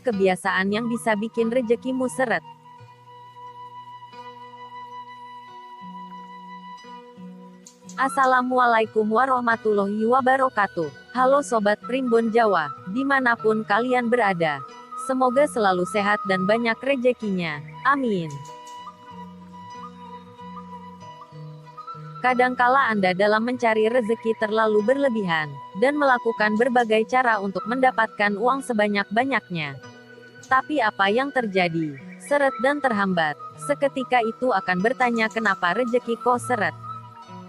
kebiasaan yang bisa bikin rezekimu seret? Assalamualaikum warahmatullahi wabarakatuh. Halo Sobat Primbon Jawa, dimanapun kalian berada. Semoga selalu sehat dan banyak rezekinya. Amin. Kadangkala Anda dalam mencari rezeki terlalu berlebihan, dan melakukan berbagai cara untuk mendapatkan uang sebanyak-banyaknya. Tapi apa yang terjadi? Seret dan terhambat. Seketika itu akan bertanya kenapa rezeki kok seret.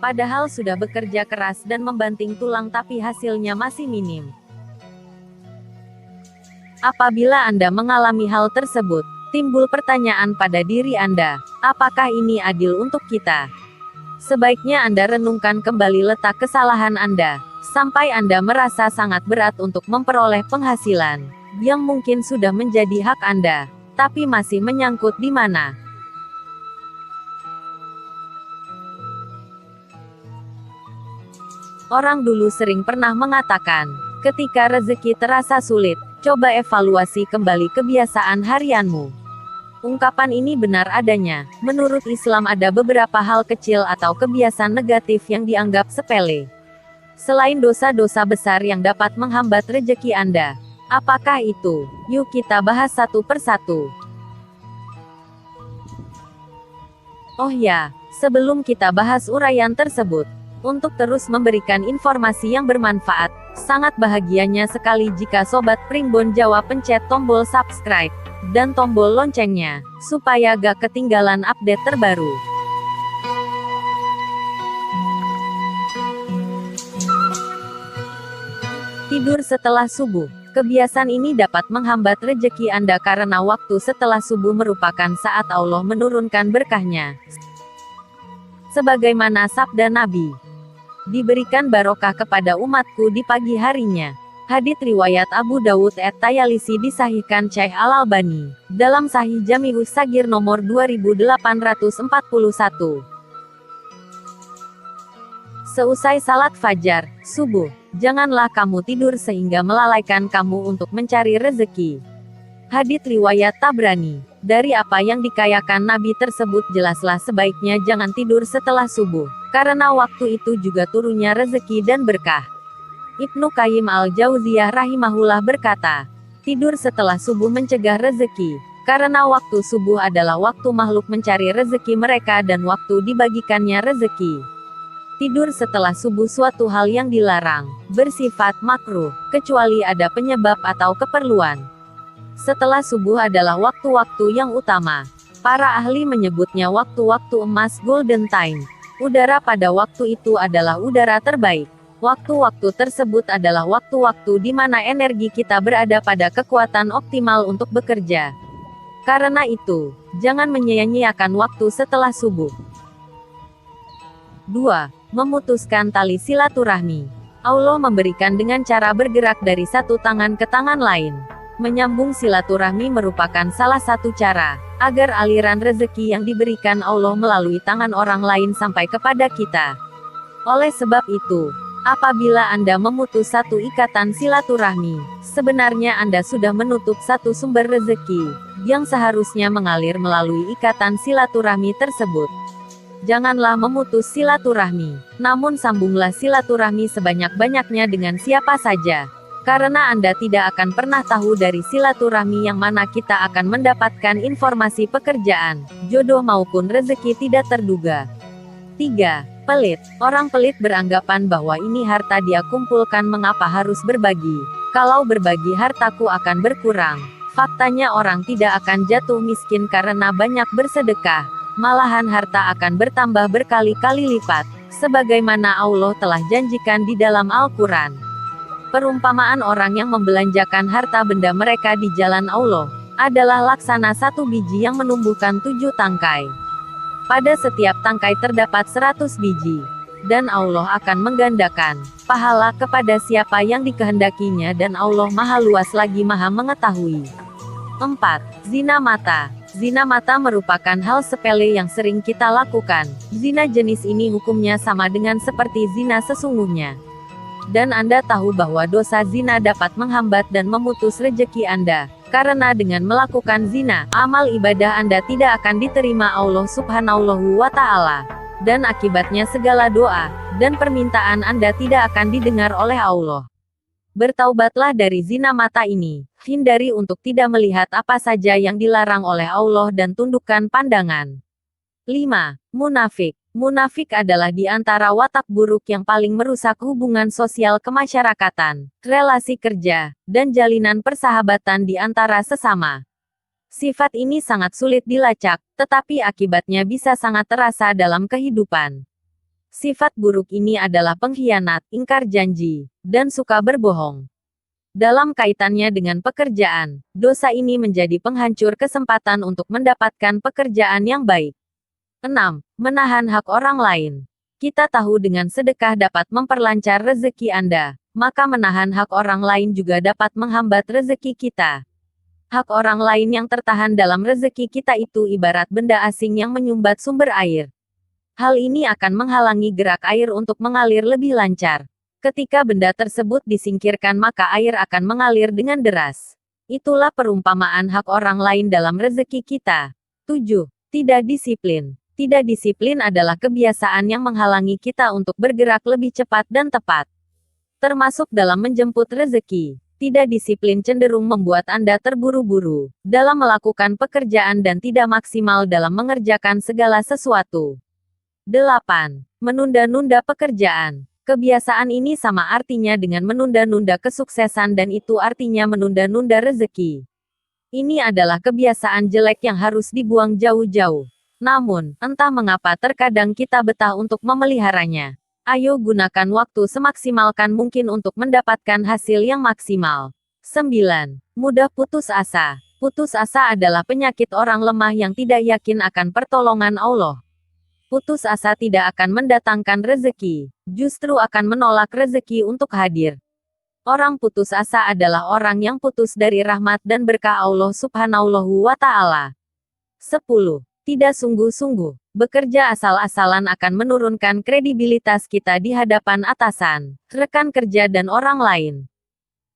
Padahal sudah bekerja keras dan membanting tulang tapi hasilnya masih minim. Apabila Anda mengalami hal tersebut, timbul pertanyaan pada diri Anda, apakah ini adil untuk kita? Sebaiknya Anda renungkan kembali letak kesalahan Anda, sampai Anda merasa sangat berat untuk memperoleh penghasilan, yang mungkin sudah menjadi hak Anda, tapi masih menyangkut di mana. Orang dulu sering pernah mengatakan, ketika rezeki terasa sulit, coba evaluasi kembali kebiasaan harianmu. Ungkapan ini benar adanya. Menurut Islam ada beberapa hal kecil atau kebiasaan negatif yang dianggap sepele. Selain dosa-dosa besar yang dapat menghambat rezeki Anda. Apakah itu? Yuk kita bahas satu persatu. Oh ya, sebelum kita bahas uraian tersebut, untuk terus memberikan informasi yang bermanfaat, sangat bahagianya sekali jika Sobat Primbon Jawa pencet tombol subscribe dan tombol loncengnya, supaya gak ketinggalan update terbaru. Tidur setelah subuh. Kebiasaan ini dapat menghambat rezeki Anda karena waktu setelah subuh merupakan saat Allah menurunkan berkahnya. Sebagaimana sabda Nabi, diberikan barokah kepada umatku di pagi harinya. Hadits riwayat Abu Dawud @Tayalisi disahihkan Syekh Al-Albani dalam Sahih Jami'us Shagir nomor 2841. Seusai salat fajar, subuh, janganlah kamu tidur sehingga melalaikan kamu untuk mencari rezeki. Hadits riwayat Tabrani. Dari apa yang dikayakan Nabi tersebut jelaslah sebaiknya jangan tidur setelah subuh, karena waktu itu juga turunnya rezeki dan berkah. Ibnu Qayyim al-Jauziyah rahimahullah berkata, tidur setelah subuh mencegah rezeki, karena waktu subuh adalah waktu makhluk mencari rezeki mereka dan waktu dibagikannya rezeki. Tidur setelah subuh suatu hal yang dilarang, bersifat makruh, kecuali ada penyebab atau keperluan. Setelah subuh adalah waktu-waktu yang utama. Para ahli menyebutnya waktu-waktu emas golden time. Udara pada waktu itu adalah udara terbaik. Waktu-waktu tersebut adalah waktu-waktu di mana energi kita berada pada kekuatan optimal untuk bekerja. Karena itu, jangan menyia-nyiakan waktu setelah subuh. 2. Memutuskan tali silaturahmi. Allah memberikan dengan cara bergerak dari satu tangan ke tangan lain. Menyambung silaturahmi merupakan salah satu cara, agar aliran rezeki yang diberikan Allah melalui tangan orang lain sampai kepada kita. Oleh sebab itu, apabila Anda memutus satu ikatan silaturahmi, sebenarnya Anda sudah menutup satu sumber rezeki, yang seharusnya mengalir melalui ikatan silaturahmi tersebut. Janganlah memutus silaturahmi, namun sambunglah silaturahmi sebanyak-banyaknya dengan siapa saja. Karena Anda tidak akan pernah tahu dari silaturahmi yang mana kita akan mendapatkan informasi pekerjaan, jodoh maupun rezeki tidak terduga. 3. Pelit. Orang pelit beranggapan bahwa ini harta dia kumpulkan mengapa harus berbagi. Kalau berbagi hartaku akan berkurang. Faktanya orang tidak akan jatuh miskin karena banyak bersedekah. Malahan harta akan bertambah berkali-kali lipat. Sebagaimana Allah telah janjikan di dalam Al-Quran. Perumpamaan orang yang membelanjakan harta benda mereka di jalan Allah, adalah laksana satu biji yang menumbuhkan 7 tangkai. Pada setiap tangkai terdapat 100 biji. Dan Allah akan menggandakan pahala kepada siapa yang dikehendakinya dan Allah maha luas lagi maha mengetahui. 4. Zina mata. Zina mata merupakan hal sepele yang sering kita lakukan. Zina jenis ini hukumnya sama dengan seperti zina sesungguhnya. Dan Anda tahu bahwa dosa zina dapat menghambat dan memutus rezeki Anda, Karena dengan melakukan zina, amal ibadah Anda tidak akan diterima Allah Subhanahu wa Ta'ala. Dan akibatnya segala doa dan permintaan Anda tidak akan didengar oleh Allah. Bertaubatlah dari zina mata ini. Hindari untuk tidak melihat apa saja yang dilarang oleh Allah dan tundukkan pandangan. 5. Munafik. Munafik adalah di antara watak buruk yang paling merusak hubungan sosial kemasyarakatan, relasi kerja, dan jalinan persahabatan di antara sesama. Sifat ini sangat sulit dilacak, tetapi akibatnya bisa sangat terasa dalam kehidupan. Sifat buruk ini adalah pengkhianat, ingkar janji, dan suka berbohong. Dalam kaitannya dengan pekerjaan, dosa ini menjadi penghancur kesempatan untuk mendapatkan pekerjaan yang baik. 6. Menahan hak orang lain. Kita tahu dengan sedekah dapat memperlancar rezeki Anda, maka menahan hak orang lain juga dapat menghambat rezeki kita. Hak orang lain yang tertahan dalam rezeki kita itu ibarat benda asing yang menyumbat sumber air. Hal ini akan menghalangi gerak air untuk mengalir lebih lancar. Ketika benda tersebut disingkirkan maka air akan mengalir dengan deras. Itulah perumpamaan hak orang lain dalam rezeki kita. 7. Tidak disiplin. Tidak disiplin adalah kebiasaan yang menghalangi kita untuk bergerak lebih cepat dan tepat. Termasuk dalam menjemput rezeki. Tidak disiplin cenderung membuat Anda terburu-buru dalam melakukan pekerjaan dan tidak maksimal dalam mengerjakan segala sesuatu. 8. Menunda-nunda pekerjaan. Kebiasaan ini sama artinya dengan menunda-nunda kesuksesan dan itu artinya menunda-nunda rezeki. Ini adalah kebiasaan jelek yang harus dibuang jauh-jauh. Namun, entah mengapa terkadang kita betah untuk memeliharanya. Ayo gunakan waktu semaksimalkan mungkin untuk mendapatkan hasil yang maksimal. 9. Mudah putus asa. Putus asa adalah penyakit orang lemah yang tidak yakin akan pertolongan Allah. Putus asa tidak akan mendatangkan rezeki, justru akan menolak rezeki untuk hadir. Orang putus asa adalah orang yang putus dari rahmat dan berkah Allah Subhanahu wa Ta'ala. 10. Tidak sungguh-sungguh. Bekerja asal-asalan akan menurunkan kredibilitas kita di hadapan atasan, rekan kerja dan orang lain.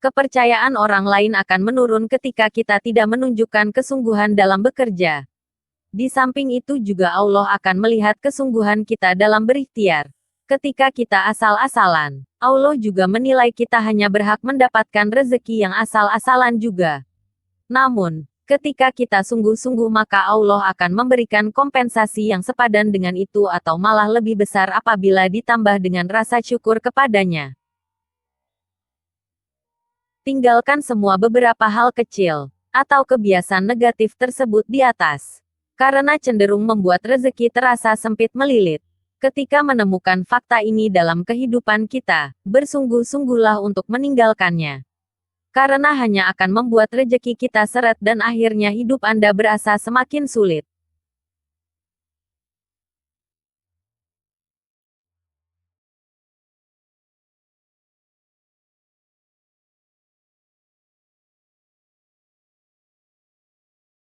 Kepercayaan orang lain akan menurun ketika kita tidak menunjukkan kesungguhan dalam bekerja. Di samping itu juga Allah akan melihat kesungguhan kita dalam berikhtiar. Ketika kita asal-asalan, Allah juga menilai kita hanya berhak mendapatkan rezeki yang asal-asalan juga. Namun, ketika kita sungguh-sungguh maka Allah akan memberikan kompensasi yang sepadan dengan itu atau malah lebih besar apabila ditambah dengan rasa syukur kepadanya. Tinggalkan semua beberapa hal kecil, atau kebiasaan negatif tersebut di atas. Karena cenderung membuat rezeki terasa sempit melilit. Ketika menemukan fakta ini dalam kehidupan kita, bersungguh-sungguhlah untuk meninggalkannya. Karena hanya akan membuat rezeki kita seret dan akhirnya hidup Anda berasa semakin sulit.